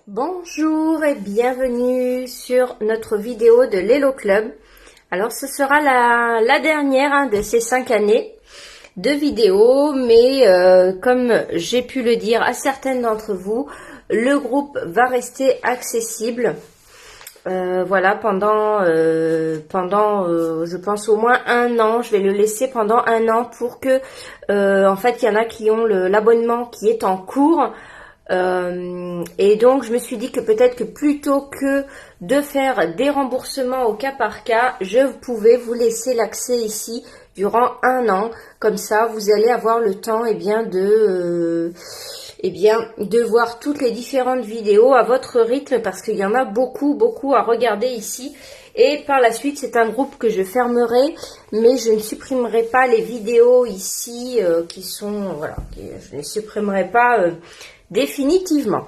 Bonjour et bienvenue sur notre vidéo de l'Hello Club. Alors ce sera la dernière de ces 5 années de vidéos, mais comme j'ai pu le dire à certaines d'entre vous, le groupe va rester accessible. Voilà, pendant je pense au moins 1 an. Je vais le laisser pendant 1 an pour que en fait il y en a qui ont l'abonnement qui est en cours. Et donc je me suis dit que peut-être que plutôt que de faire des remboursements au cas par cas, je pouvais vous laisser l'accès ici durant 1 an. Comme ça vous allez avoir le temps de voir toutes les différentes vidéos à votre rythme, parce qu'il y en a beaucoup à regarder ici. Et par la suite, c'est un groupe que je fermerai, mais je ne supprimerai pas les vidéos ici qui sont, voilà, je ne les supprimerai pas définitivement.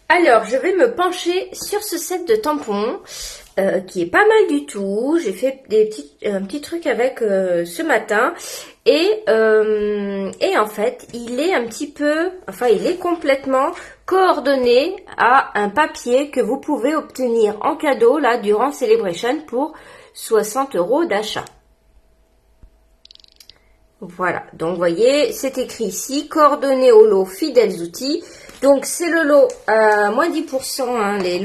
Alors, je vais me pencher sur ce set de tampons qui est pas mal du tout. J'ai fait un petit truc avec ce matin et en fait, il est il est complètement coordonné à un papier que vous pouvez obtenir en cadeau là durant Celebration pour 60 € d'achat. Voilà, donc vous voyez, c'est écrit ici, coordonnées au lot fidèles outils. Donc c'est le lot à moins 10%, hein, les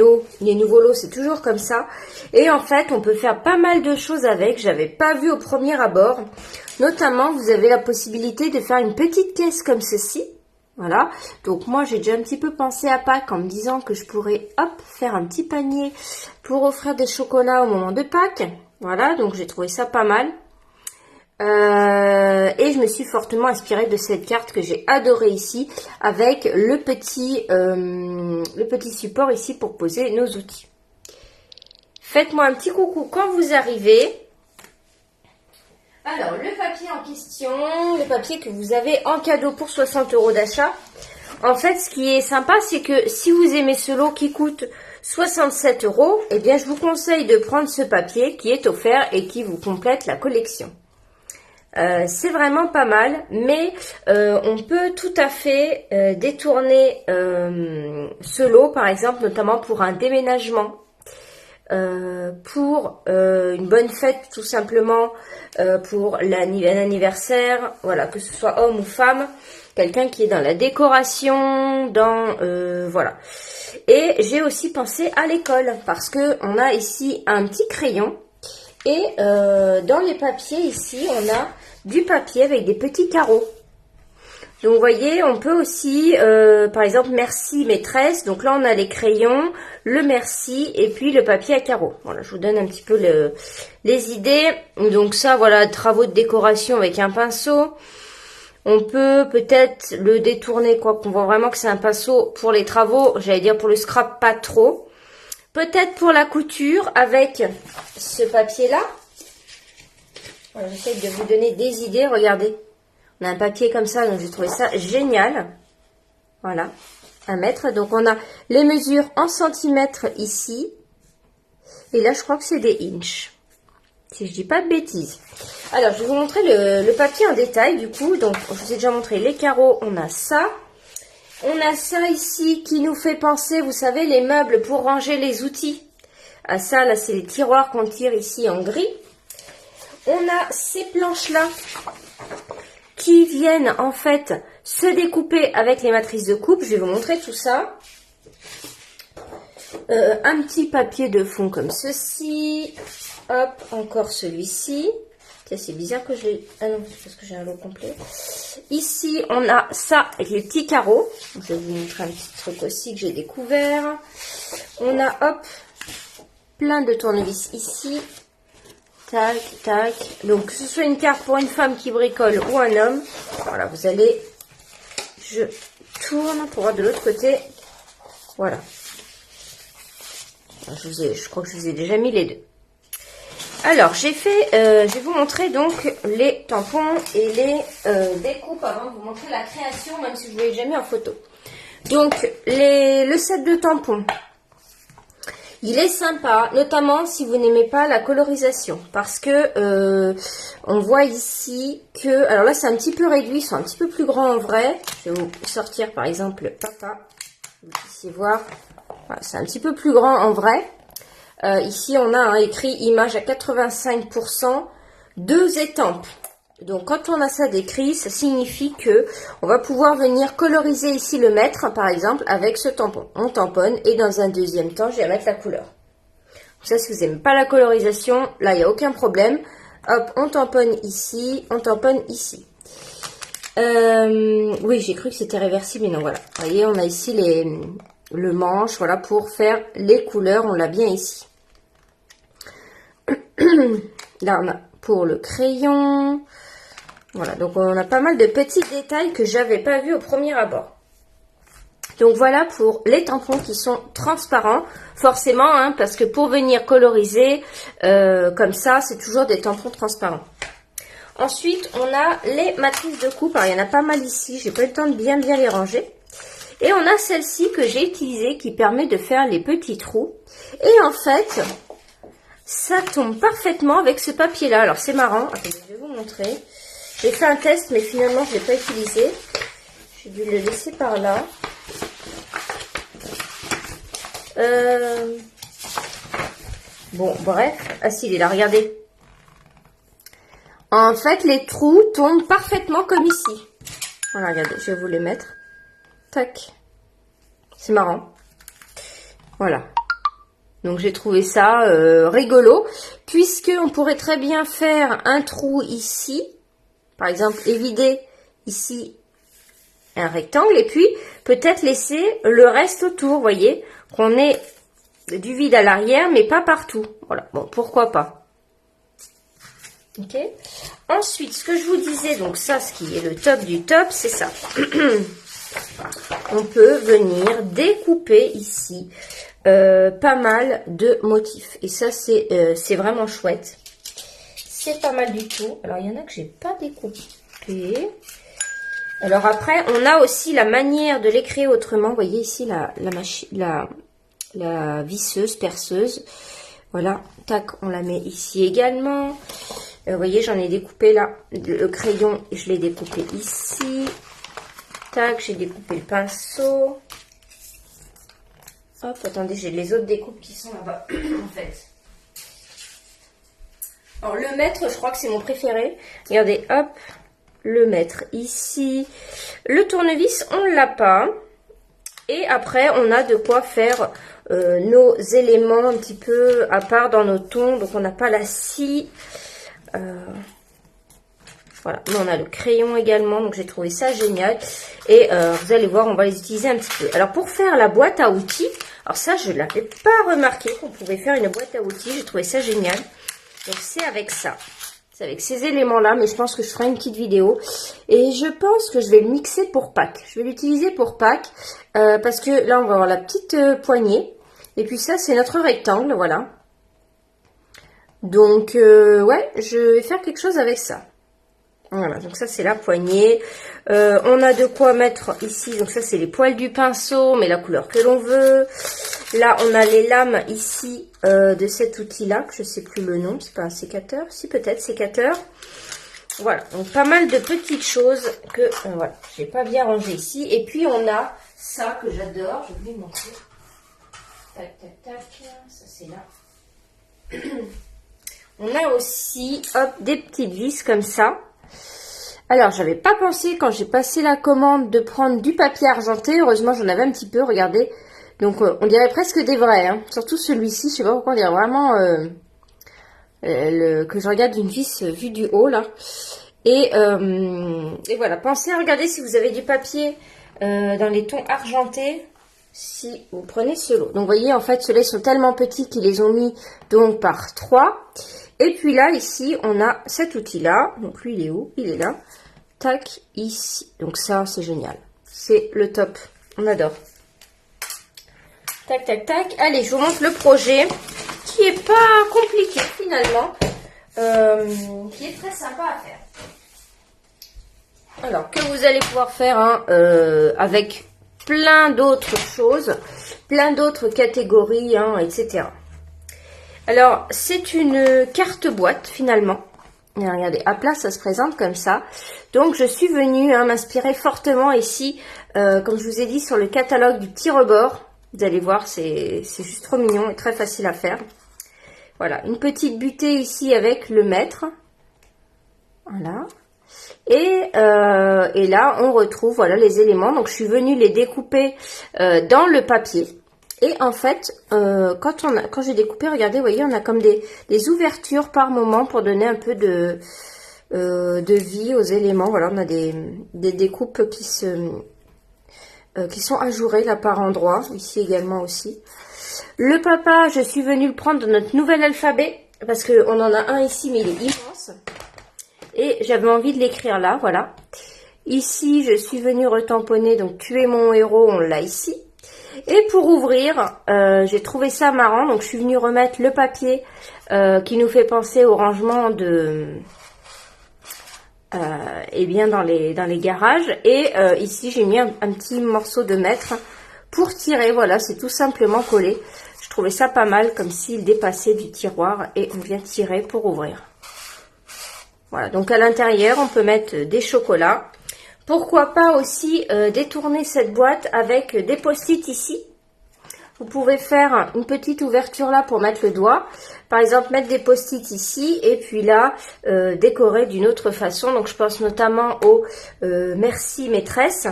nouveaux lots, c'est toujours comme ça. Et en fait, on peut faire pas mal de choses avec, j'avais pas vu au premier abord. Notamment, vous avez la possibilité de faire une petite caisse comme ceci. Voilà, donc moi j'ai déjà un petit peu pensé à Pâques en me disant que je pourrais, faire un petit panier pour offrir des chocolats au moment de Pâques. Voilà, donc j'ai trouvé ça pas mal. Et je me suis fortement inspirée de cette carte que j'ai adorée ici, avec le petit support ici pour poser nos outils. Faites-moi un petit coucou quand vous arrivez. Alors, le papier en question, le papier que vous avez en cadeau pour 60 € d'achat. En fait, ce qui est sympa, c'est que si vous aimez ce lot qui coûte 67 €, eh bien, je vous conseille de prendre ce papier qui est offert et qui vous complète la collection. C'est vraiment pas mal, mais on peut tout à fait détourner ce lot, par exemple, notamment pour un déménagement, pour une bonne fête, tout simplement, pour un anniversaire, voilà, que ce soit homme ou femme, quelqu'un qui est dans la décoration, voilà. Et j'ai aussi pensé à l'école, parce que on a ici un petit crayon, et dans les papiers ici, on a du papier avec des petits carreaux. Donc vous voyez, on peut aussi, par exemple, merci maîtresse. Donc là, on a les crayons, le merci et puis le papier à carreaux. Voilà, je vous donne un petit peu les idées. Donc ça, voilà, travaux de décoration avec un pinceau. On peut peut-être le détourner, quoi, qu'on voit vraiment que c'est un pinceau pour les travaux. J'allais dire pour le scrap, pas trop. Peut-être pour la couture avec ce papier-là. Voilà, j'essaie de vous donner des idées. Regardez, on a un papier comme ça, donc j'ai trouvé ça génial. Voilà, à mettre. Donc on a les mesures en centimètres ici. Et là, je crois que c'est des inches, si je dis pas de bêtises. Alors, je vais vous montrer le papier en détail, du coup. Donc, je vous ai déjà montré les carreaux. On a ça. On a ça ici qui nous fait penser, vous savez, les meubles pour ranger les outils. À ça, là, c'est les tiroirs qu'on tire ici en gris. On a ces planches-là qui viennent en fait se découper avec les matrices de coupe. Je vais vous montrer tout ça. Un petit papier de fond comme ceci. Hop, encore celui-ci. Tiens, c'est bizarre que j'ai... Ah non, c'est parce que j'ai un lot complet. Ici, on a ça avec les petits carreaux. Je vais vous montrer un petit truc aussi que j'ai découvert. On a, hop, plein de tournevis ici. Tac, tac. Donc, que ce soit une carte pour une femme qui bricole ou un homme. Voilà, vous allez... Je tourne pour voir de l'autre côté. Voilà. Je crois que je vous ai déjà mis les deux. Alors, je vais vous montrer donc les tampons et les découpes avant de vous montrer la création, même si je ne vous l'ai jamais en photo. Donc, le set de tampons. Il est sympa, notamment si vous n'aimez pas la colorisation, parce que on voit ici que, alors là c'est un petit peu réduit, ils sont un petit peu plus grands en vrai. Je vais vous sortir par exemple papa. Vous puissiez voir. Voilà, c'est un petit peu plus grand en vrai. Ici, on a écrit image à 85%, 2 étampes. Donc, quand on a ça décrit, ça signifie que on va pouvoir venir coloriser ici le mètre, par exemple, avec ce tampon. On tamponne et dans un deuxième temps, je vais mettre la couleur. Ça, si vous n'aimez pas la colorisation, là, il n'y a aucun problème. Hop, on tamponne ici, on tamponne ici. Oui, j'ai cru que c'était réversible, mais non, voilà. Vous voyez, on a ici le manche, voilà, pour faire les couleurs. On l'a bien ici. Là, on a pour le crayon. Voilà, donc on a pas mal de petits détails que j'avais pas vus au premier abord. Donc voilà pour les tampons qui sont transparents, forcément, hein, parce que pour venir coloriser comme ça, c'est toujours des tampons transparents. Ensuite, on a les matrices de coupe. Alors, il y en a pas mal ici, j'ai pas eu le temps de bien les ranger. Et on a celle-ci que j'ai utilisée qui permet de faire les petits trous. Et en fait, ça tombe parfaitement avec ce papier-là. Alors, c'est marrant. Attendez, je vais vous montrer. J'ai fait un test, mais finalement, je ne l'ai pas utilisé. J'ai dû le laisser par là. Bon, bref. Ah si, il est là, regardez. En fait, les trous tombent parfaitement comme ici. Voilà, regardez, je vais vous les mettre. Tac. C'est marrant. Voilà. Donc, j'ai trouvé ça rigolo. Puisque on pourrait très bien faire un trou ici. Par exemple, évider ici un rectangle. Et puis, peut-être laisser le reste autour. Vous voyez, qu'on ait du vide à l'arrière, mais pas partout. Voilà, bon, pourquoi pas. Ok. Ensuite, ce que je vous disais, donc ça, ce qui est le top du top, c'est ça. On peut venir découper ici pas mal de motifs. Et ça, c'est vraiment chouette. C'est pas mal du tout. Alors, il y en a que j'ai pas découpé. Alors après, on a aussi la manière de les créer autrement. Vous voyez ici la visseuse, perceuse. Voilà, tac, on la met ici également. Vous voyez, j'en ai découpé là. Le crayon, je l'ai découpé ici. Tac, j'ai découpé le pinceau. Hop, attendez, j'ai les autres découpes qui sont là-bas, en fait. Alors, le mètre, je crois que c'est mon préféré. Regardez, hop, le mètre ici. Le tournevis, on ne l'a pas. Et après, on a de quoi faire nos éléments un petit peu à part dans nos tons. Donc, on n'a pas la scie. Voilà, mais on a le crayon également. Donc, j'ai trouvé ça génial. Et vous allez voir, on va les utiliser un petit peu. Alors, pour faire la boîte à outils. Alors, ça, je ne l'avais pas remarqué qu'on pouvait faire une boîte à outils. J'ai trouvé ça génial. Donc, c'est avec ça. C'est avec ces éléments-là, mais je pense que je ferai une petite vidéo. Et je pense que je vais le mixer pour Pâques. Je vais l'utiliser pour Pâques. Parce que là, on va avoir la petite poignée. Et puis ça, c'est notre rectangle, voilà. Donc, ouais, je vais faire quelque chose avec ça. Voilà, donc ça, c'est la poignée. On a de quoi mettre ici. Donc ça, c'est les poils du pinceau, mais la couleur que l'on veut. Là, on a les lames ici de cet outil-là, que je ne sais plus le nom. C'est pas un sécateur. Si, peut-être, sécateur. Voilà, donc pas mal de petites choses que voilà, je n'ai pas bien rangé ici. Et puis, on a ça que j'adore. Je vais vous montrer. Tac, tac, tac. Ça, c'est là. On a aussi, hop, des petites vis comme ça. Alors, j'avais pas pensé quand j'ai passé la commande de prendre du papier argenté. Heureusement, j'en avais un petit peu, regardez. Donc, on dirait presque des vrais. Hein. Surtout celui-ci, je sais pas pourquoi, on dirait vraiment que je regarde une vis vue du haut, là. Et voilà, pensez à regarder si vous avez du papier dans les tons argentés, si vous prenez ce lot. Donc, vous voyez, en fait, ceux-là sont tellement petits qu'ils les ont mis donc par 3. Et puis là, ici, on a cet outil-là. Donc, lui, il est où? Il est là. Tac, ici. Donc, ça, c'est génial. C'est le top. On adore. Tac, tac, tac. Allez, je vous montre le projet qui est pas compliqué, finalement. Qui est très sympa à faire. Alors, que vous allez pouvoir faire hein, avec plein d'autres choses, plein d'autres catégories, hein, etc. Alors, c'est une carte boîte, finalement. Et regardez, à plat, ça se présente comme ça. Donc, je suis venue m'inspirer fortement ici comme je vous ai dit, sur le catalogue du petit rebord. Vous allez voir, c'est juste trop mignon et très facile à faire. Voilà, une petite butée ici avec le mètre. Voilà. Et là, on retrouve voilà les éléments. Donc, je suis venue les découper dans le papier. Et en fait, quand j'ai découpé, regardez, vous voyez, on a comme des ouvertures par moment pour donner un peu de vie aux éléments. Voilà, on a des découpes qui sont ajourées là par endroits. Ici également aussi. Le papa, je suis venue le prendre dans notre nouvel alphabet. Parce qu'on en a un ici, mais il est immense. Et j'avais envie de l'écrire là, voilà. Ici, je suis venue retamponner, donc tuer mon héros, on l'a ici. Et pour ouvrir, j'ai trouvé ça marrant, donc je suis venue remettre le papier qui nous fait penser au rangement de... eh bien dans les garages. Et ici, j'ai mis un petit morceau de mètre pour tirer, voilà, c'est tout simplement collé. Je trouvais ça pas mal, comme s'il dépassait du tiroir et on vient tirer pour ouvrir. Voilà, donc à l'intérieur, on peut mettre des chocolats. Pourquoi pas aussi détourner cette boîte avec des post-it ici. Vous pouvez faire une petite ouverture là pour mettre le doigt. Par exemple, mettre des post-it ici et puis là, décorer d'une autre façon. Donc, je pense notamment au merci maîtresse.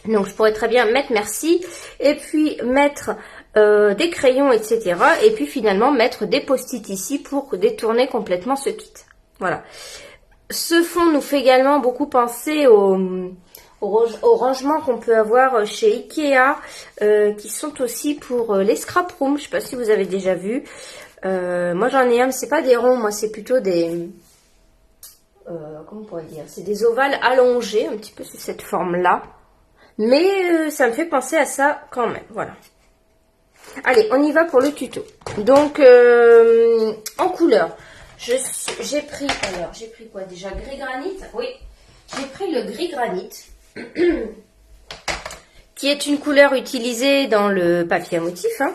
Donc, je pourrais très bien mettre merci et puis mettre des crayons, etc. Et puis finalement, mettre des post-it ici pour détourner complètement ce kit. Voilà. Ce fond nous fait également beaucoup penser au rangement qu'on peut avoir chez Ikea, qui sont aussi pour les scrap rooms. Je ne sais pas si vous avez déjà vu. Moi j'en ai un, mais c'est pas des ronds, moi c'est plutôt des... comment on pourrait dire? C'est des ovales allongés, un petit peu sous cette forme-là. Mais ça me fait penser à ça quand même, voilà. Allez, on y va pour le tuto. Donc, en couleur. J'ai pris quoi déjà? Gris granit? Oui, j'ai pris le gris granit, qui est une couleur utilisée dans le papier à motif. Hein.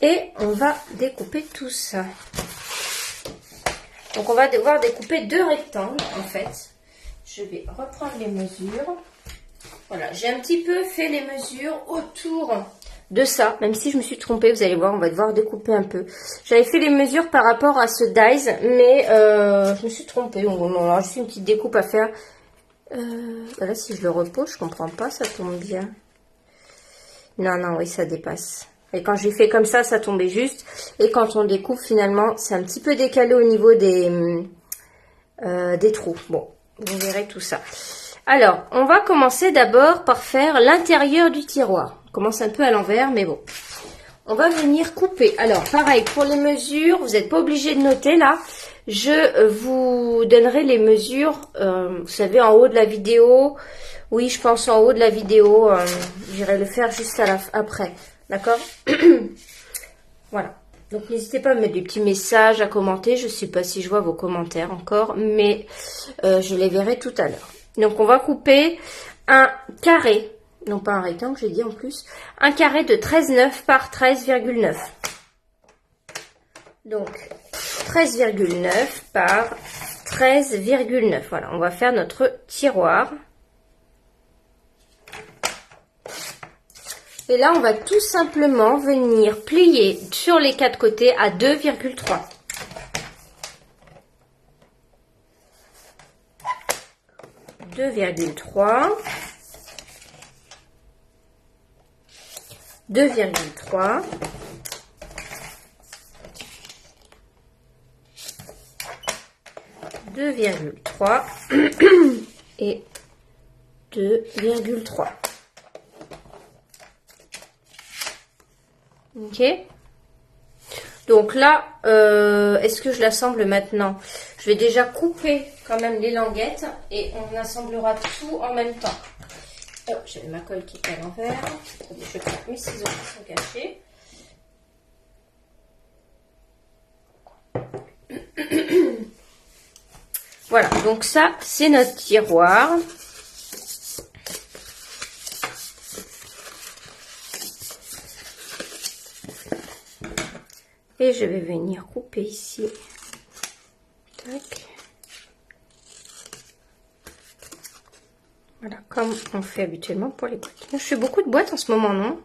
Et on va découper tout ça. Donc, on va devoir découper 2 rectangles, en fait. Je vais reprendre les mesures. Voilà, j'ai un petit peu fait les mesures autour de ça, même si je me suis trompée, vous allez voir, on va devoir découper un peu. J'avais fait les mesures par rapport à ce dies, mais je me suis trompée. Bon, alors, juste une petite découpe à faire. Là, si je le repose, je comprends pas, ça tombe bien. Non, non, oui, ça dépasse. Et quand j'ai fait comme ça tombait juste. Et quand on découpe, finalement, c'est un petit peu décalé au niveau des trous. Bon, vous verrez tout ça. Alors, on va commencer d'abord par faire l'intérieur du tiroir. On commence un peu à l'envers, mais bon. On va venir couper. Alors, pareil, pour les mesures, vous n'êtes pas obligé de noter là. Je vous donnerai les mesures, vous savez, en haut de la vidéo. Oui, je pense en haut de la vidéo. J'irai le faire juste après. D'accord? Voilà. Donc, n'hésitez pas à me mettre des petits messages, à commenter. Je ne sais pas si je vois vos commentaires encore, mais je les verrai tout à l'heure. Donc, on va couper un carré. Non, pas un rectangle, j'ai dit en plus. Un carré de 13,9 par 13,9. Donc, 13,9 par 13,9. Voilà, on va faire notre tiroir. Et là, on va tout simplement venir plier sur les 4 côtés à 2,3. « 2,3 » 2,3 2,3 et 2,3. Ok. Donc là, est-ce que je l'assemble maintenant? Je vais déjà couper quand même les languettes et on assemblera tout en même temps. Oh, j'avais ma colle qui est à l'envers. Je vais prendre mes ciseaux qui sont cachés. Voilà, donc ça, c'est notre tiroir. Et je vais venir couper ici. Tac. Voilà, comme comme on fait habituellement pour les boîtes. Je fais beaucoup de boîtes en ce moment, non?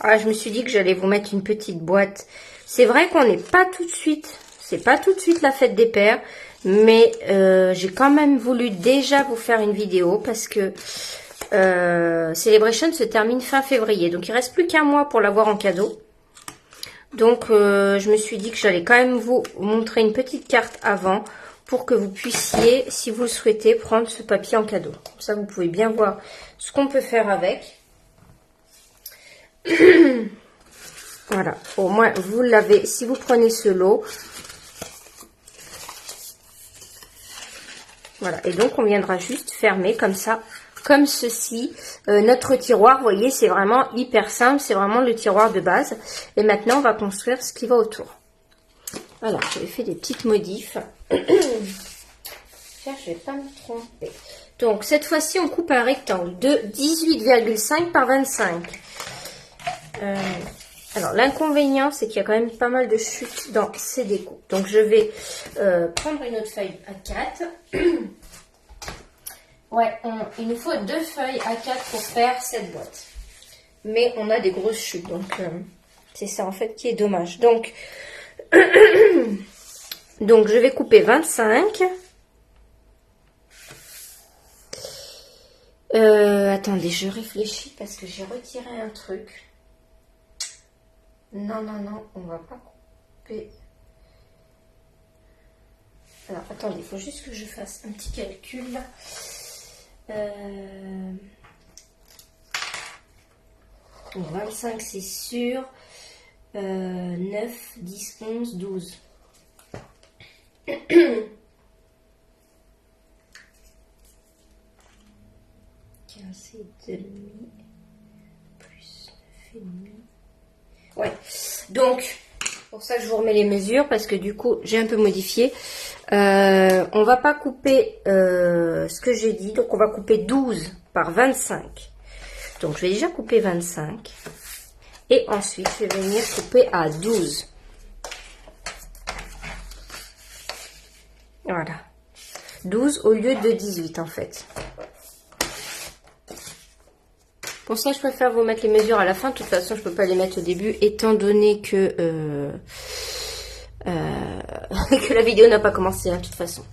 Ah, je me suis dit que j'allais vous mettre une petite boîte. C'est vrai qu'on n'est pas tout de suite, c'est pas tout de suite la fête des pères, mais j'ai quand même voulu déjà vous faire une vidéo parce que Celebration se termine fin février. Donc, il reste plus qu'un mois pour l'avoir en cadeau. Donc, je me suis dit que j'allais quand même vous montrer une petite carte avant pour que vous puissiez, si vous le souhaitez, prendre ce papier en cadeau. Comme ça, vous pouvez bien voir ce qu'on peut faire avec. Voilà, au moins vous l'avez. Si vous prenez ce lot, voilà, et donc on viendra juste fermer comme ça, comme ceci, notre tiroir. Vous voyez, c'est vraiment hyper simple, c'est vraiment le tiroir de base. Et maintenant, on va construire ce qui va autour. Voilà, j'avais fait des petites modifs. Je vais pas me tromper. Donc, cette fois-ci, on coupe un rectangle de 18,5 par 25. Alors, l'inconvénient, c'est qu'il y a quand même pas mal de chutes dans ces découpes. Donc, je vais prendre une autre feuille A4. Ouais, il nous faut 2 feuilles A4 pour faire cette boîte. Mais on a des grosses chutes, donc c'est ça en fait qui est dommage. Donc, donc je vais couper 25. Attendez, je réfléchis parce que j'ai retiré un truc. Non, non, non, on va pas couper. Alors, attendez, il faut juste que je fasse un petit calcul là. 25, c'est sûr. 9, 10, 11, 12. 15 et demi. Plus 9 et demi. Ouais. Donc, pour ça que je vous remets les mesures parce que du coup, j'ai un peu modifié. On va pas couper ce que j'ai dit. Donc, on va couper 12 par 25. Donc, je vais déjà couper 25. Et ensuite, je vais venir couper à 12. Voilà. 12 au lieu de 18, en fait. Pour ça, je préfère vous mettre les mesures à la fin. De toute façon, je ne peux pas les mettre au début, étant donné que, que la vidéo n'a pas commencé, hein, de toute façon.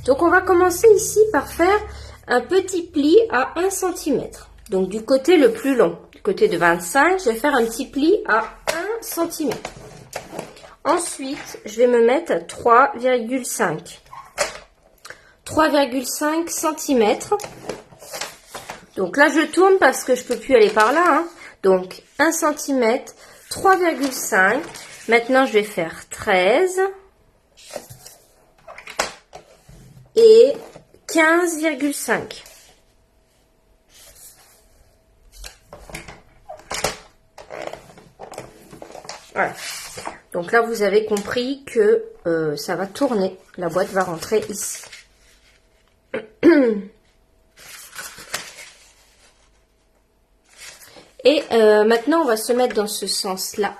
Donc, on va commencer ici par faire un petit pli à 1 cm. Donc, du côté le plus long. Du côté de 25, je vais faire un petit pli à 1 cm. Ensuite, je vais me mettre à 3,5. 3,5 cm. Donc là, je tourne parce que je peux plus aller par là. Hein. Donc, 1 cm, 3,5. Maintenant, je vais faire 13. Et 15,5. Voilà. Donc là, vous avez compris que ça va tourner. La boîte va rentrer ici. Et maintenant, on va se mettre dans ce sens-là.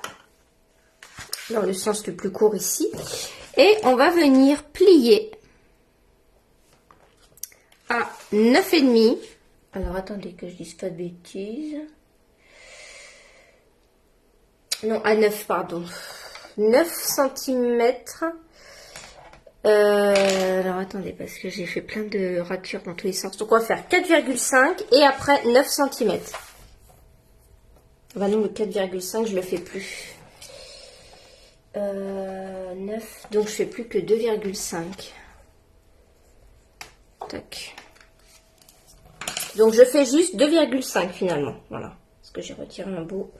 Dans le sens le plus court ici. Et on va venir plier à 9,5. Alors, attendez que je dise pas de bêtises. Non, à 9, pardon. 9 cm. Alors, attendez, parce que j'ai fait plein de ratures dans tous les sens. Donc, on va faire 4,5 et après 9 cm. Bah non, le 4,5, je le fais plus. 9, donc je fais plus que 2,5. Tac. Donc, je fais juste 2,5 finalement. Voilà. Parce que j'ai retiré un bout.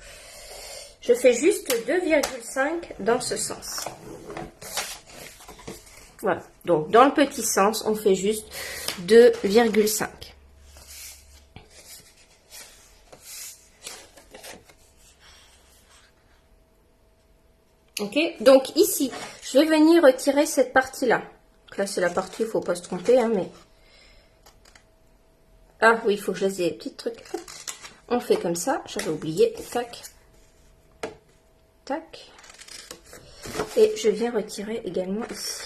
Je fais juste 2,5 dans ce sens. Voilà. Donc, dans le petit sens, on fait juste 2,5. Ok. Donc, ici, je vais venir retirer cette partie-là. Donc là, c'est la partie, il ne faut pas se tromper, hein, mais... Ah oui, il faut que je laisse des petits trucs. On fait comme ça. J'avais oublié. Tac. Tac. Et je viens retirer également ici.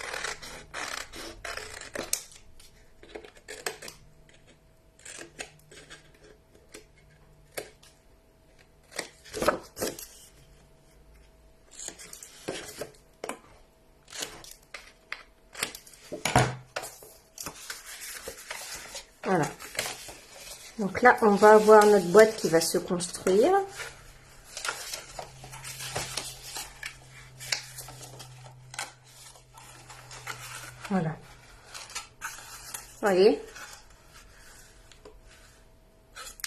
Donc là, on va avoir notre boîte qui va se construire. Voilà. Vous voyez?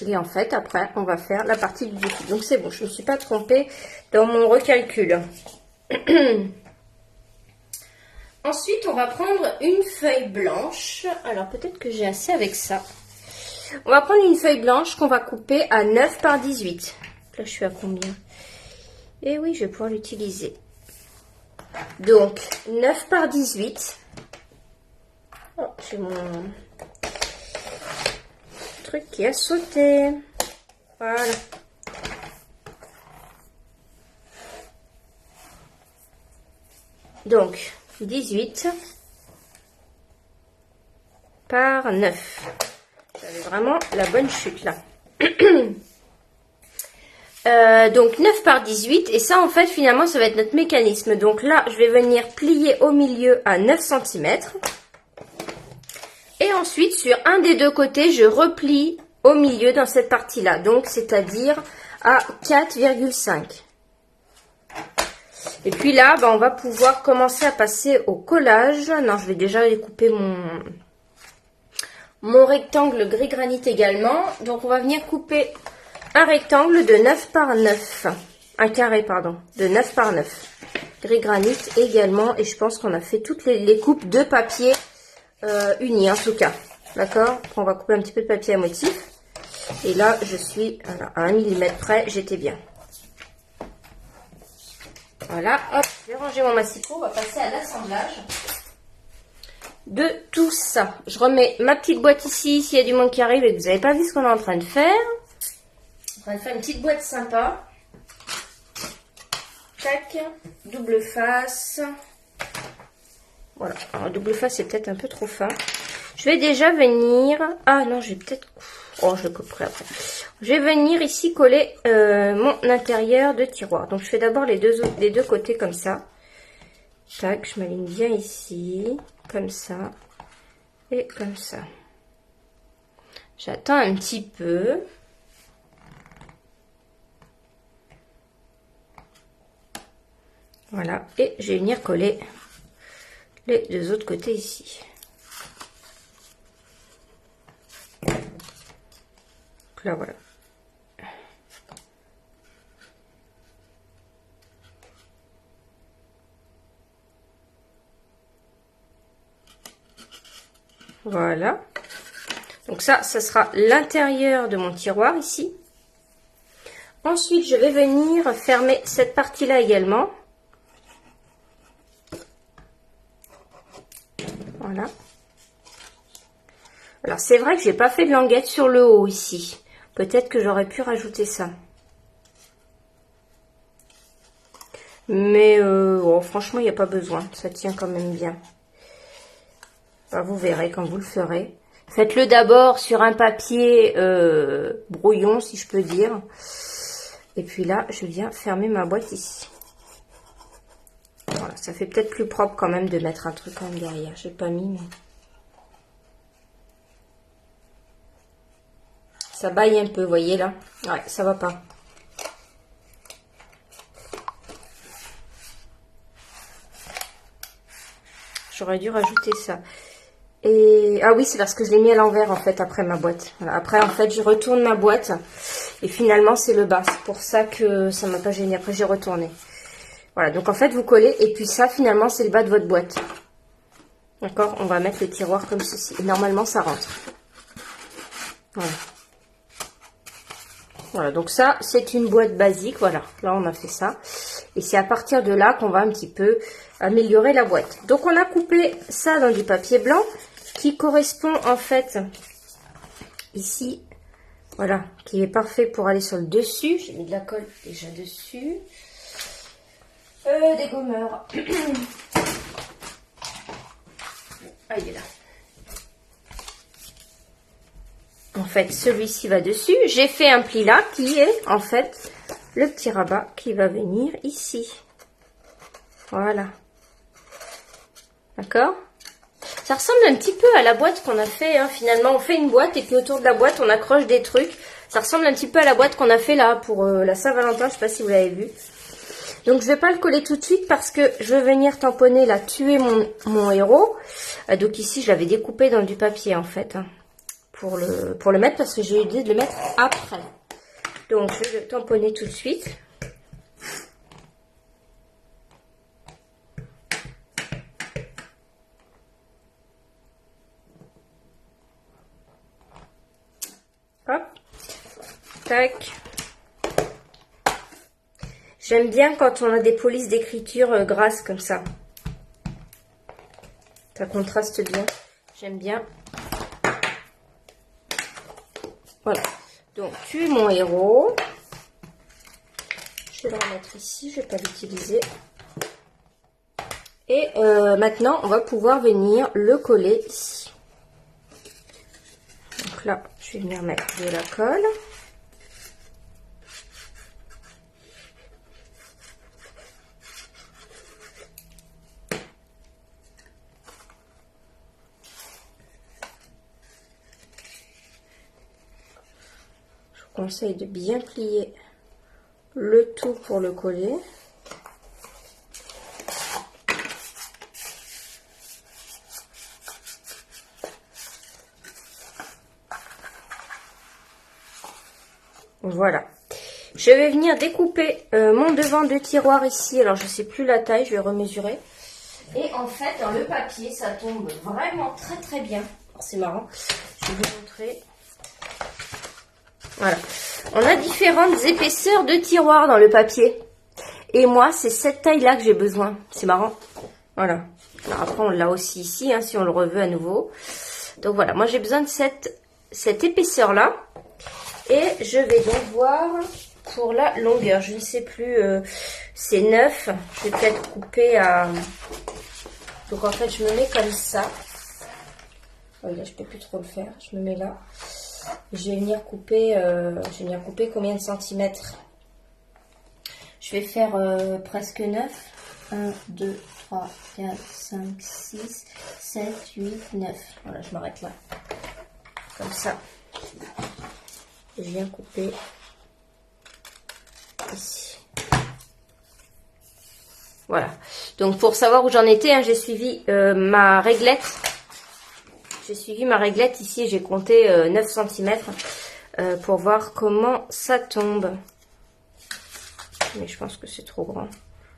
Et en fait, après, on va faire la partie du dessus. Donc c'est bon, je ne me suis pas trompée dans mon recalcul. Ensuite, on va prendre une feuille blanche. Alors, peut-être que j'ai assez avec ça. On va prendre une feuille blanche qu'on va couper à 9 par 18. Là, je suis à combien? Et oui, je vais pouvoir l'utiliser. Donc, 9 par 18. Oh, j'ai mon truc qui a sauté. Voilà. Donc, 18 par 9. J'avais vraiment la bonne chute là. Donc 9 par 18. Et ça, en fait, finalement, ça va être notre mécanisme. Donc là, je vais venir plier au milieu à 9 cm. Et ensuite, sur un des deux côtés, je replie au milieu dans cette partie-là. Donc, c'est-à-dire à 4,5. Et puis là, on va pouvoir commencer à passer au collage. Non, je vais déjà découper mon rectangle gris granit également. Donc, on va venir couper un rectangle de 9 par 9. Un carré, pardon, de 9 par 9. Gris granit également. Et je pense qu'on a fait toutes les coupes de papier unies, en tout cas. D'accord? On va couper un petit peu de papier à motif. Et là, je suis à 1 mm près. J'étais bien. Voilà, hop, je vais ranger mon massicot, on va passer à l'assemblage de tout ça. Je remets ma petite boîte ici, s'il y a du monde qui arrive et que vous n'avez pas vu ce qu'on est en train de faire. On va faire une petite boîte sympa. Tac, double face. Voilà, alors double face c'est peut-être un peu trop fin. Je vais déjà venir... Ah non, je vais peut-être... Oh, je le couperai après. Je vais venir ici coller mon intérieur de tiroir. Donc, je fais d'abord les deux côtés comme ça. Tac, je m'aligne bien ici. Comme ça. Et comme ça. J'attends un petit peu. Voilà. Et je vais venir coller les deux autres côtés ici. Donc là, voilà. Voilà. Donc ça sera l'intérieur de mon tiroir ici. Ensuite, je vais venir fermer cette partie-là également. Voilà. Alors, c'est vrai que j'ai pas fait de languette sur le haut ici. Peut-être que j'aurais pu rajouter ça. Mais bon, franchement, il n'y a pas besoin. Ça tient quand même bien. Enfin, vous verrez quand vous le ferez. Faites-le d'abord sur un papier brouillon, si je peux dire. Et puis là, je viens fermer ma boîte ici. Voilà, ça fait peut-être plus propre quand même de mettre un truc quand même derrière. J'ai pas mis, mais... Ça baille un peu, vous voyez là? Ouais, ça va pas. J'aurais dû rajouter ça. Et ah oui, c'est parce que je l'ai mis à l'envers en fait après ma boîte. Voilà. Après en fait, je retourne ma boîte et finalement c'est le bas. C'est pour ça que ça m'a pas gêné. Après j'ai retourné. Voilà, donc en fait vous collez et puis ça finalement c'est le bas de votre boîte. D'accord? On va mettre le tiroir comme ceci. Et normalement ça rentre. Voilà. Voilà, donc ça, c'est une boîte basique. Voilà, là, on a fait ça. Et c'est à partir de là qu'on va un petit peu améliorer la boîte. Donc, on a coupé ça dans du papier blanc qui correspond, en fait, ici, voilà, qui est parfait pour aller sur le dessus. J'ai mis de la colle déjà dessus. Des gommeurs. Ah, il est là. En fait, celui-ci va dessus. J'ai fait un pli là qui est en fait le petit rabat qui va venir ici. Voilà. D'accord? Ça ressemble un petit peu à la boîte qu'on a fait, hein. Finalement, on fait une boîte et puis autour de la boîte, on accroche des trucs. Ça ressemble un petit peu à la boîte qu'on a fait là pour la Saint-Valentin. Je sais pas si vous l'avez vu. Donc, je vais pas le coller tout de suite parce que je vais venir tamponner là, tuer mon héros. Donc ici, je l'avais découpé dans du papier en fait, hein, pour le mettre parce que j'ai eu l'idée de le mettre après. Donc, je vais le tamponner tout de suite. Hop. Tac. J'aime bien quand on a des polices d'écriture grasses comme ça. Ça contraste bien. J'aime bien. Voilà. Donc, tu es mon héros. Je vais le remettre ici. Je ne vais pas l'utiliser. Et maintenant, on va pouvoir venir le coller ici. Donc là, je vais venir mettre de la colle. Conseille de bien plier le tout pour le coller. Voilà. Je vais venir découper mon devant de tiroir ici. Alors, je sais plus la taille, je vais remesurer. Et en fait, dans le papier, ça tombe vraiment très très bien. C'est marrant. Je vais vous montrer. Voilà. On a différentes épaisseurs de tiroir dans le papier. Et moi, c'est cette taille-là que j'ai besoin. C'est marrant. Voilà. Alors après, on l'a aussi ici, hein, si on le reveut à nouveau. Donc voilà, moi j'ai besoin de cette épaisseur-là. Et je vais donc voir pour la longueur. Je ne sais plus, c'est 9. Je vais peut-être couper à... Donc en fait, je me mets comme ça. Oh, là, je peux plus trop le faire. Je me mets là. Je vais venir couper combien de centimètres? Je vais faire presque 9. 1, 2, 3, 4, 5, 6, 7, 8, 9. Voilà, je m'arrête là. Comme ça. Je viens couper ici. Voilà. Donc pour savoir où j'en étais, hein, j'ai suivi ma réglette. J'ai suivi ma réglette ici, j'ai compté 9 cm pour voir comment ça tombe. Mais je pense que c'est trop grand.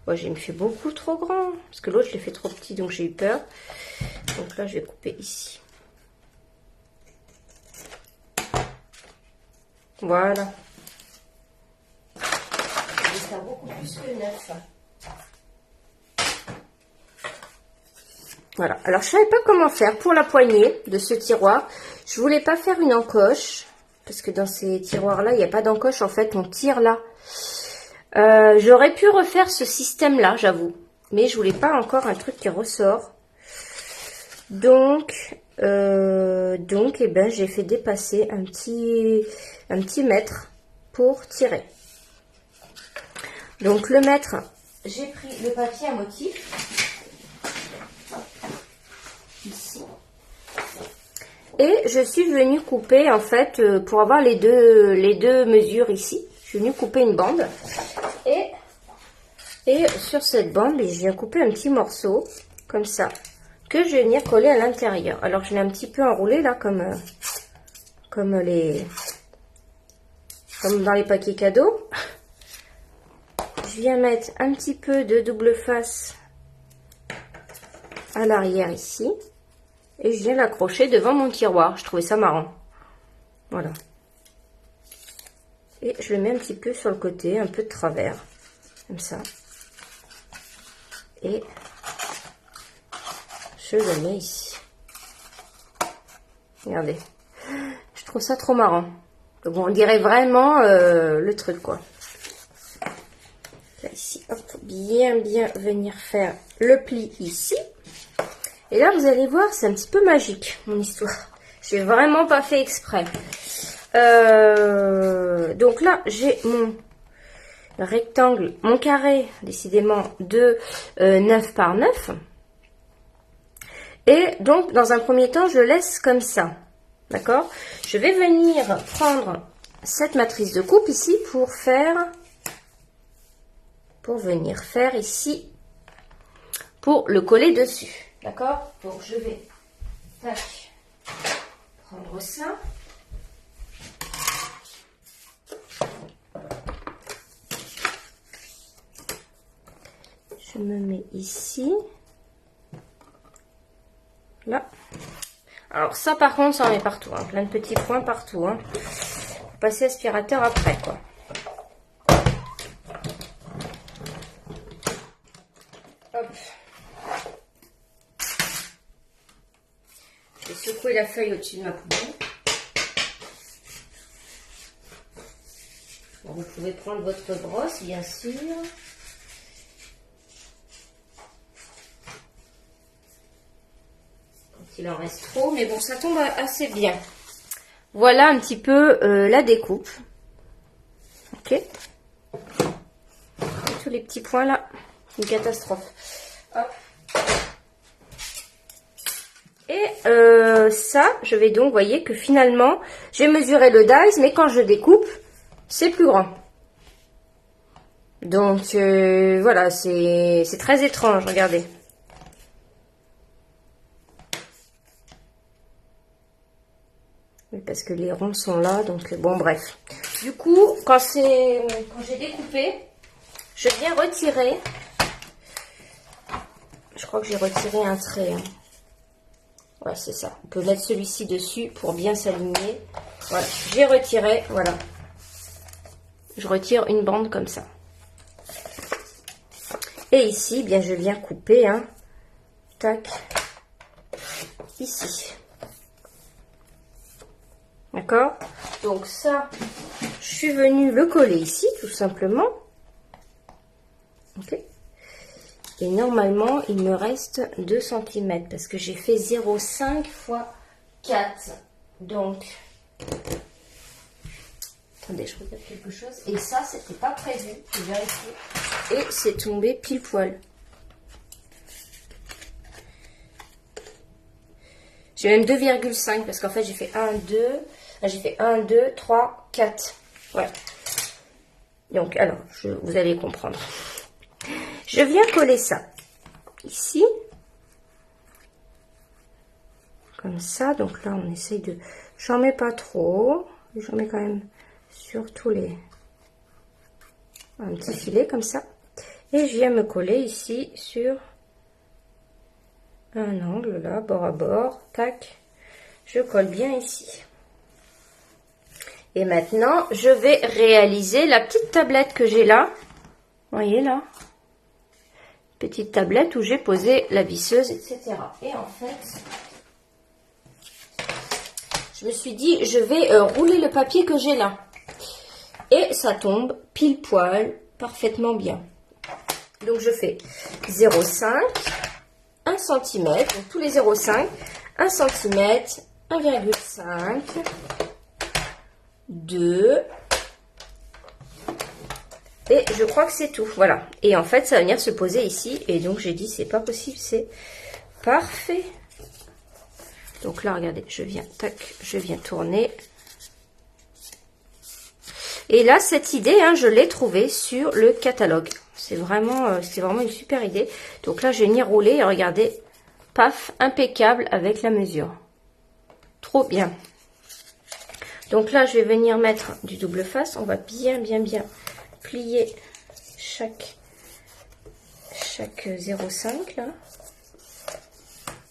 Moi, j'ai fait beaucoup trop grand. Parce que l'autre, je l'ai fait trop petit, donc j'ai eu peur. Donc là, je vais couper ici. Voilà. Je vais faire beaucoup plus que 9. Voilà, alors je savais pas comment faire pour la poignée de ce tiroir. Je voulais pas faire une encoche, parce que dans ces tiroirs-là, il n'y a pas d'encoche, en fait, on tire là. J'aurais pu refaire ce système-là, j'avoue, mais je voulais pas encore un truc qui ressort. Donc, eh ben, j'ai fait dépasser un petit mètre pour tirer. Donc, le mètre, j'ai pris le papier à motif. Ici. Et je suis venue couper en fait pour avoir les deux mesures ici. Je suis venue couper une bande et sur cette bande, je viens couper un petit morceau comme ça que je vais venir coller à l'intérieur. Alors je l'ai un petit peu enroulé là comme dans les paquets cadeaux. Je viens mettre un petit peu de double face à l'arrière ici. Et je viens l'accrocher devant mon tiroir. Je trouvais ça marrant. Voilà. Et je le mets un petit peu sur le côté, un peu de travers. Comme ça. Et je le mets ici. Regardez. Je trouve ça trop marrant. Donc on dirait vraiment le truc, quoi. Là, ici, hop, bien venir faire le pli ici. Et là, vous allez voir, c'est un petit peu magique, mon histoire. J'ai vraiment pas fait exprès. Donc là, j'ai mon rectangle, mon carré, décidément, de 9 par 9. Et donc, dans un premier temps, je laisse comme ça. D'accord? Je vais venir prendre cette matrice de coupe ici pour venir faire ici, pour le coller dessus. D'accord? Donc, je vais tac, prendre ça. Je me mets ici. Là. Alors ça par contre, ça en met partout. Hein. Plein de petits points partout. Hein. Faut passer aspirateur après quoi. Hop. Je vais secouer la feuille au-dessus de ma poubelle. Bon, vous pouvez prendre votre brosse bien sûr. Il en reste trop, mais bon, ça tombe assez bien. Voilà un petit peu la découpe. Ok. Tous les petits points là, une catastrophe. Hop. Et ça, je vais donc, vous voyez que finalement, j'ai mesuré le dies, mais quand je découpe, c'est plus grand. Donc voilà, c'est très étrange, regardez. Oui, parce que les ronds sont là, donc bon, bref. Du coup, quand j'ai découpé, je viens retirer. Je crois que j'ai retiré un trait. Hein. Ouais, c'est ça. On peut mettre celui-ci dessus pour bien s'aligner. Voilà, j'ai retiré, voilà. Je retire une bande comme ça. Et ici, bien, je viens couper, hein. Tac. Ici. D'accord? Donc ça, je suis venue le coller ici, tout simplement. Ok. Et normalement, il me reste 2 cm parce que j'ai fait 0,5 fois 4. Donc, attendez, je regarde quelque chose. Et ça, c'était pas prévu, j'ai vérifié. Et c'est tombé pile poil. J'ai même 2,5 parce qu'en fait, j'ai fait 1, 2... J'ai fait 1, 2, 3, 4. Ouais. Donc, alors, vous allez comprendre. Je viens coller ça. Ici. Comme ça. Donc là, on essaye de... J'en mets pas trop. J'en mets quand même sur tous les... Un petit filet comme ça. Et je viens me coller ici sur un angle là, bord à bord. Tac. Je colle bien ici. Et maintenant, je vais réaliser la petite tablette que j'ai là. Vous voyez là? Petite tablette où j'ai posé la visseuse, etc. Et en fait, je me suis dit, je vais rouler le papier que j'ai là. Et ça tombe pile poil, parfaitement bien. Donc je fais 0,5, 1 cm, donc tous les 0,5, 1 cm, 1,5, 2, et je crois que c'est tout, voilà. Et en fait, ça va venir se poser ici, et donc j'ai dit, c'est pas possible, c'est parfait. Donc là, regardez, je viens, tac, je viens tourner. Et là, cette idée, hein, je l'ai trouvée sur le catalogue. C'est vraiment une super idée. Donc là, je vais venir rouler, et regardez, paf, impeccable avec la mesure. Trop bien. Donc là, je vais venir mettre du double face. On va bien plier chaque 0,5 là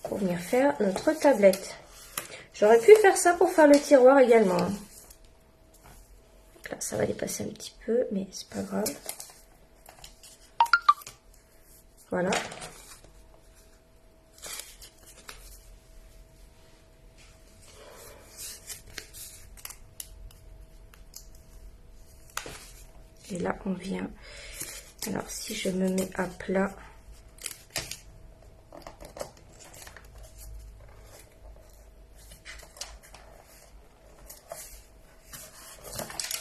pour venir faire notre tablette. J'aurais pu faire ça pour faire le tiroir également. Donc là, ça va dépasser un petit peu, mais c'est pas grave. Voilà. Et là, on vient... Alors, si je me mets à plat...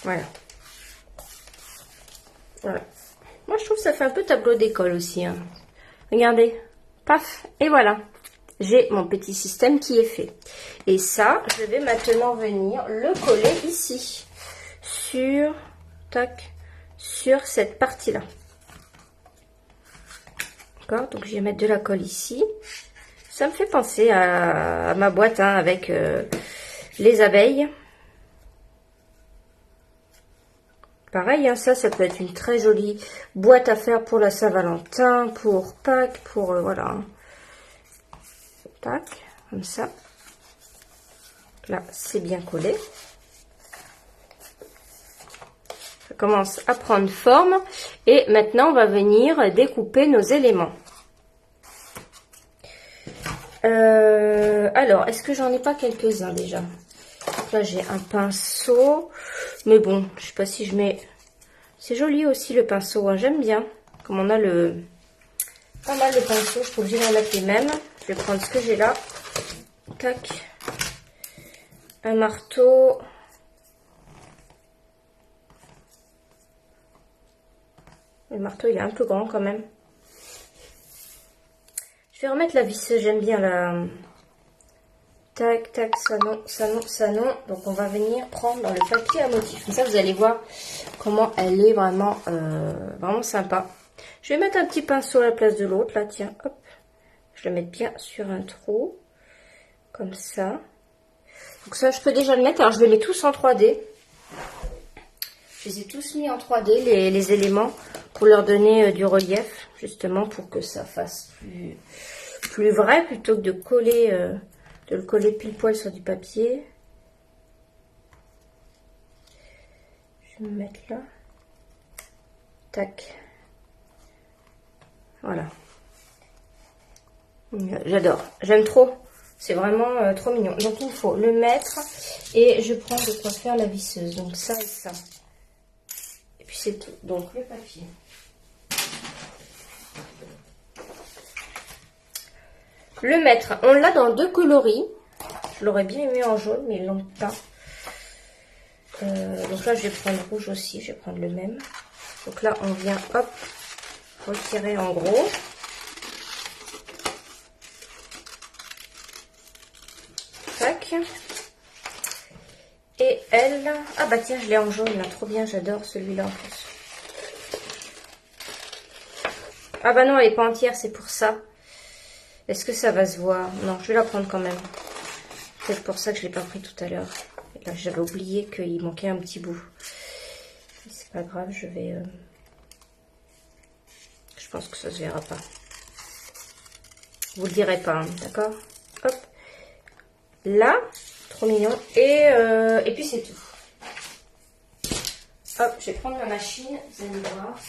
Voilà. Voilà. Moi, je trouve que ça fait un peu tableau d'école aussi. Hein. Regardez. Paf. Et voilà. j'ai mon petit système qui est fait. Et ça, je vais maintenant venir le coller ici, sur, tac, sur cette partie-là. D'accord, donc je vais mettre de la colle ici. Ça me fait penser à ma boîte hein, avec les abeilles. Pareil, hein, ça peut être une très jolie boîte à faire pour la Saint-Valentin, pour Pâques, pour voilà. Tac, comme ça. Là, c'est bien collé. Ça commence à prendre forme. Et maintenant, on va venir découper nos éléments. Alors, est-ce que j'en ai pas quelques-uns déjà? Donc là, j'ai un pinceau. Mais bon, je sais pas si je mets... C'est joli aussi le pinceau, hein, j'aime bien. Comme on a pas mal de pinceaux, je suis obligée d'en mettre les mêmes. Je vais prendre ce que j'ai là. Tac. Un marteau. Le marteau, il est un peu grand quand même. Je vais remettre la visseuse, j'aime bien la... Tac, tac, ça non, ça non, ça non. Donc on va venir prendre dans le papier à motif. Comme ça, vous allez voir comment elle est vraiment, vraiment sympa. Je vais mettre un petit pinceau à la place de l'autre. Là, tiens, hop. Je le mets bien sur un trou. Comme ça. Donc ça, je peux déjà le mettre. Alors, je les mets tous en 3D. Je les ai tous mis en 3D, les éléments, pour leur donner du relief. Justement, pour que ça fasse plus vrai, plutôt que de coller... de le coller pile poil sur du papier. Je vais me mettre là. Tac. Voilà. J'adore. J'aime trop. C'est vraiment trop mignon. Donc il faut le mettre. Et je prends de quoi faire la visseuse. Donc ça et ça. Et puis c'est tout. Donc le papier. Le mettre, on l'a dans 2 coloris. Je l'aurais bien aimé en jaune, mais ils l'ont pas. Donc là, je vais prendre le rouge aussi. Je vais prendre le même. Donc là, on vient, hop, retirer en gros. Tac. Et elle... Ah bah tiens, je l'ai en jaune, là. Trop bien, j'adore celui-là en plus. Ah bah non, elle n'est pas entière, c'est pour ça. Est-ce que ça va se voir? Non, je vais la prendre quand même. C'est pour ça que je ne l'ai pas pris tout à l'heure. Là, j'avais oublié qu'il manquait un petit bout. C'est pas grave, je vais... Je pense que ça se verra pas. Vous le direz pas, hein, d'accord? Hop. Là, trop mignon. Et puis c'est tout. Hop, je vais prendre ma machine, vous allez voir.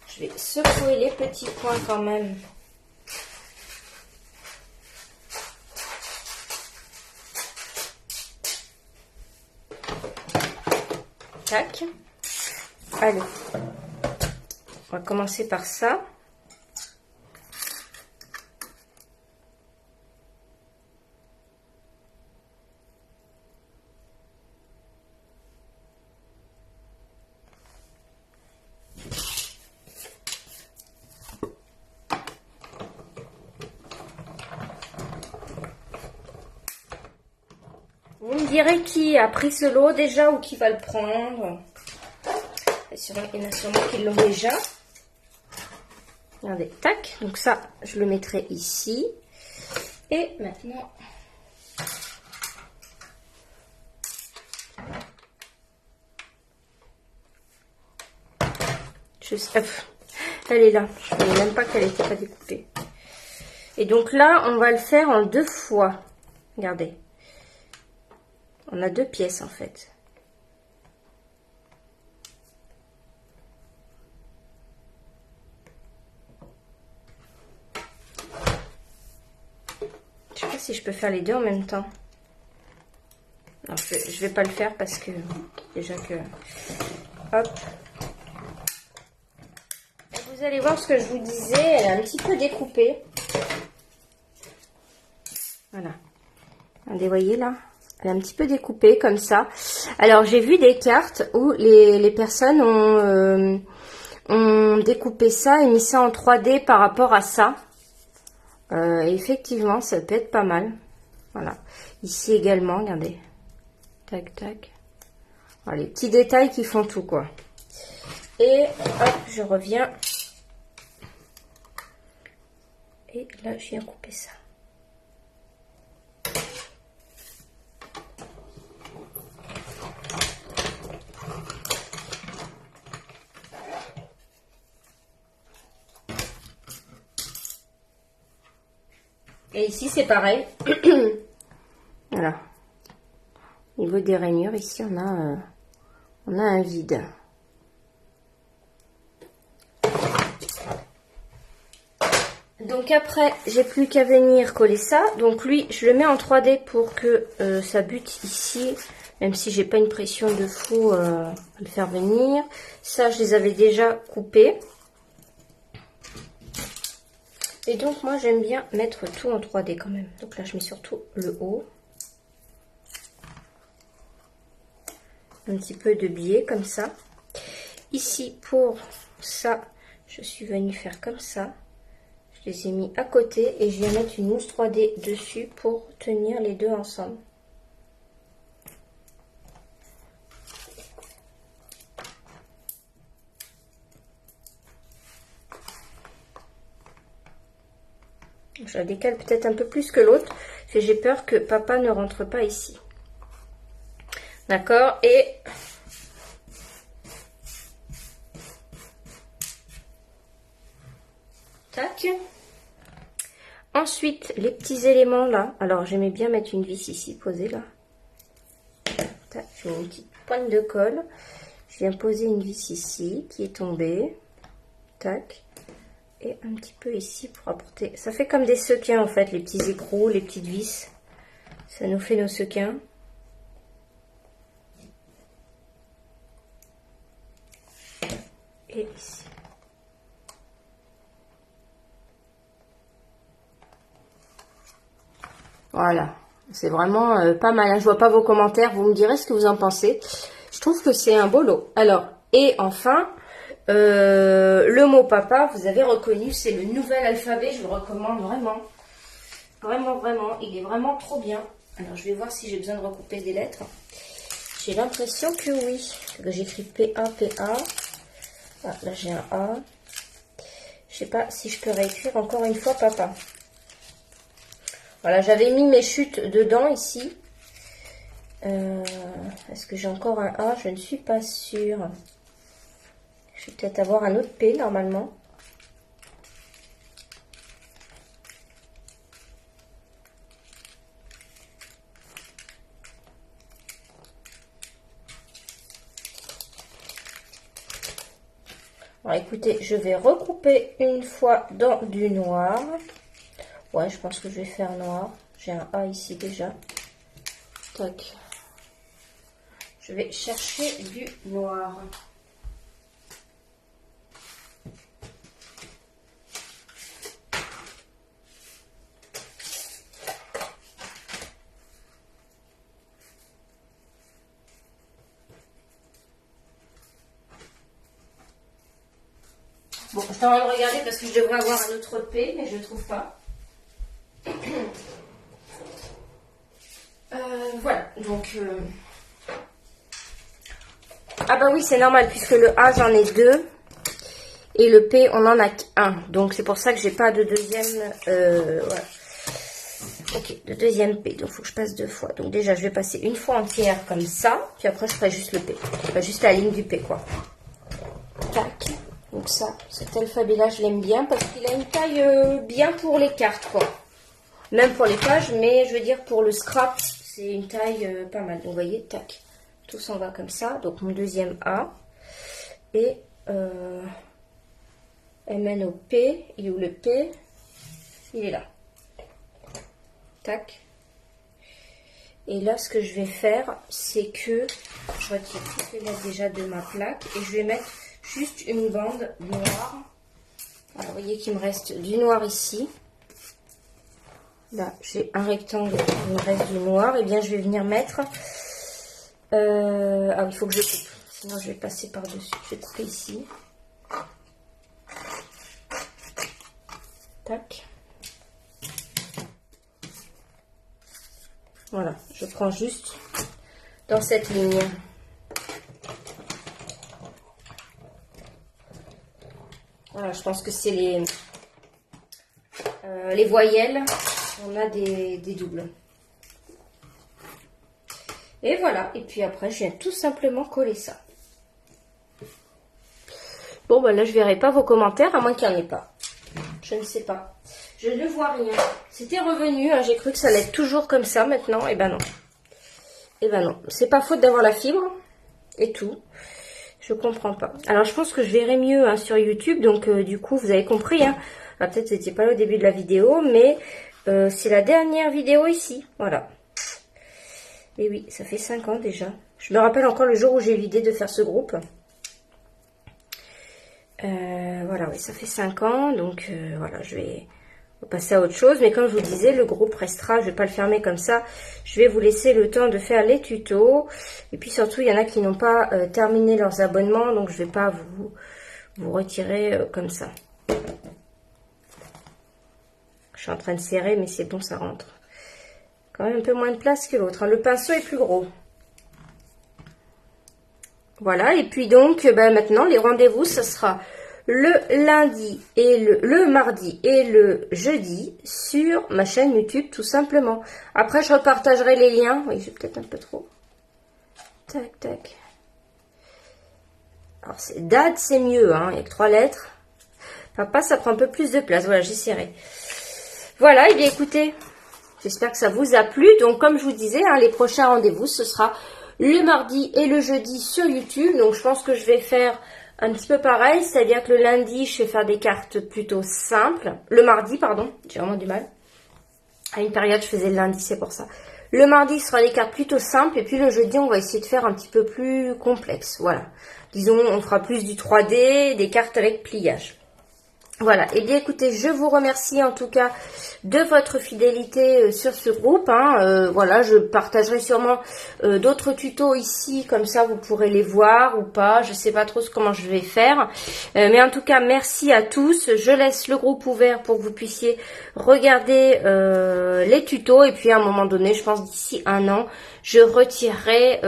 Je vais secouer les petits points quand même. Tac. Allez. On va commencer par ça. Vous me direz qui a pris ce lot déjà ou qui va le prendre. Il y en a sûrement qui l'ont déjà. Regardez, tac. Donc ça, je le mettrai ici. Et maintenant... elle est là. Je ne savais même pas qu'elle n'était pas découpée. Et donc là, on va le faire en 2 fois. Regardez. On a 2 pièces en fait. Je sais pas si je peux faire les 2 en même temps. Non, je vais pas le faire parce que déjà que... Hop. Et vous allez voir ce que je vous disais, elle est un petit peu découpée. Voilà. Vous voyez là? Elle est un petit peu découpée comme ça. Alors j'ai vu des cartes où les personnes ont découpé ça et mis ça en 3D par rapport à ça. Effectivement, ça peut être pas mal. Voilà. Ici également, regardez. Tac, tac. Voilà, les petits détails qui font tout, quoi. Et hop, je reviens. Et là, je viens couper ça. Et ici, c'est pareil. Voilà. Au niveau des rainures, ici, on a un vide. Donc après, j'ai plus qu'à venir coller ça. Donc lui, je le mets en 3D pour que ça bute ici. Même si j'ai pas une pression de fou à le faire venir. Ça, je les avais déjà coupés. Et donc moi j'aime bien mettre tout en 3D quand même. Donc là je mets surtout le haut. Un petit peu de biais comme ça. Ici pour ça, je suis venue faire comme ça. Je les ai mis à côté et je viens mettre une mousse 3D dessus pour tenir les deux ensemble. Je la décale peut-être un peu plus que l'autre, parce que j'ai peur que papa ne rentre pas ici. D'accord? Et tac. Ensuite, les petits éléments là. Alors, j'aimais bien mettre une vis ici, posée là. Tac, je mets une petite pointe de colle. Je viens poser une vis ici, qui est tombée. Tac. Et un petit peu ici pour apporter... Ça fait comme des sequins en fait, les petits écrous, les petites vis. Ça nous fait nos sequins. Et ici. Voilà. C'est vraiment pas mal. Je vois pas vos commentaires. Vous me direz ce que vous en pensez. Je trouve que c'est un beau lot. Alors, et enfin... le mot papa, vous avez reconnu, c'est le nouvel alphabet, je le recommande vraiment. Vraiment, vraiment, il est vraiment trop bien. Alors, je vais voir si j'ai besoin de recouper des lettres. J'ai l'impression que oui. J'écris PA, PA. Ah, là, j'ai un A. Je sais pas si je peux réécrire encore une fois papa. Voilà, j'avais mis mes chutes dedans ici. Est-ce que j'ai encore un A? Je ne suis pas sûre. Je vais peut-être avoir un autre P normalement. Alors écoutez, je vais recouper une fois dans du noir. Ouais, je pense que je vais faire noir. J'ai un A ici déjà. Tac. Je vais chercher du noir. Bon, je suis en train de regarder parce que je devrais avoir un autre P, mais je ne le trouve pas. Voilà, donc... Ah bah oui, c'est normal, puisque le A, j'en ai deux. Et le P, on en a qu'un. Donc, c'est pour ça que j'ai pas de deuxième... voilà. Ok, de deuxième P. Donc, il faut que je passe deux fois. Donc, déjà, je vais passer une fois entière comme ça. Puis après, je ferai juste le P. Enfin, juste la ligne du P, quoi. Tac. Donc ça, cet alphabet-là, je l'aime bien parce qu'il a une taille bien pour les cartes, quoi. Même pour les pages, mais je veux dire pour le scrap, c'est une taille pas mal. Donc vous voyez, tac, tout s'en va comme ça. Donc mon deuxième A. Et elle mène au P. Il est où le P? Il est là. Tac. Et là, ce que je vais faire, c'est que je retire toutes les lettres déjà de ma plaque et je vais mettre juste une bande noire. Alors, vous voyez qu'il me reste du noir ici. Là, j'ai un rectangle, il me reste du noir. Et bien, je vais venir mettre... Ah oui, il faut que je coupe. Sinon, je vais passer par-dessus. Je vais couper ici. Tac. Voilà, je prends juste dans cette ligne. Voilà, je pense que c'est les voyelles. On a des doubles. Et voilà. Et puis après, je viens tout simplement coller ça. Bon, ben là, je verrai pas vos commentaires, à moins qu'il n'y en ait pas. Je ne sais pas. Je ne vois rien. C'était revenu. Hein, j'ai cru que ça allait être toujours comme ça maintenant. Et ben non. Et ben non. C'est pas faute d'avoir la fibre et tout. Je comprends pas. Alors, je pense que je verrai mieux hein, sur YouTube. Donc, du coup, vous avez compris. Hein. Peut-être que vous n'étiez pas là au début de la vidéo. Mais c'est la dernière vidéo ici. Voilà. Et oui, ça fait 5 ans déjà. Je me rappelle encore le jour où j'ai eu l'idée de faire ce groupe. Voilà, oui, ça fait 5 ans. Donc, voilà, je vais passer à autre chose. Mais comme je vous disais, le groupe restera. Je ne vais pas le fermer comme ça. Je vais vous laisser le temps de faire les tutos. Et puis surtout, il y en a qui n'ont pas terminé leurs abonnements. Donc, je ne vais pas vous retirer comme ça. Je suis en train de serrer, mais c'est bon, ça rentre. Quand même un peu moins de place que l'autre. Hein. Le pinceau est plus gros. Voilà, et puis donc, maintenant, les rendez-vous, ce sera le lundi et le mardi et le jeudi sur ma chaîne YouTube, tout simplement. Après, je repartagerai les liens. Oui, j'ai peut-être un peu trop. Tac, tac. Alors, date, c'est mieux, hein, il n'y a que 3 lettres. Papa, ça prend un peu plus de place. Voilà, j'essaierai. Voilà, et bien écoutez, j'espère que ça vous a plu. Donc, comme je vous disais, hein, les prochains rendez-vous, ce sera le mardi et le jeudi sur YouTube. Donc, je pense que je vais faire un petit peu pareil. C'est-à-dire que le lundi, je vais faire des cartes plutôt simples. Le mardi, pardon. J'ai vraiment du mal. À une période, je faisais le lundi, c'est pour ça. Le mardi, ce sera des cartes plutôt simples. Et puis, le jeudi, on va essayer de faire un petit peu plus complexe. Voilà. Disons, on fera plus du 3D, des cartes avec pliage. Voilà, et bien écoutez, je vous remercie en tout cas de votre fidélité sur ce groupe. Hein. Voilà, je partagerai sûrement d'autres tutos ici, comme ça vous pourrez les voir ou pas. Je sais pas trop comment je vais faire. Mais en tout cas, merci à tous. Je laisse le groupe ouvert pour que vous puissiez regarder les tutos. Et puis à un moment donné, je pense d'ici 1 an, je retirerai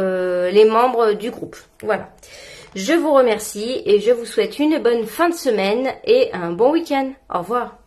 les membres du groupe. Voilà. Je vous remercie et je vous souhaite une bonne fin de semaine et un bon week-end. Au revoir.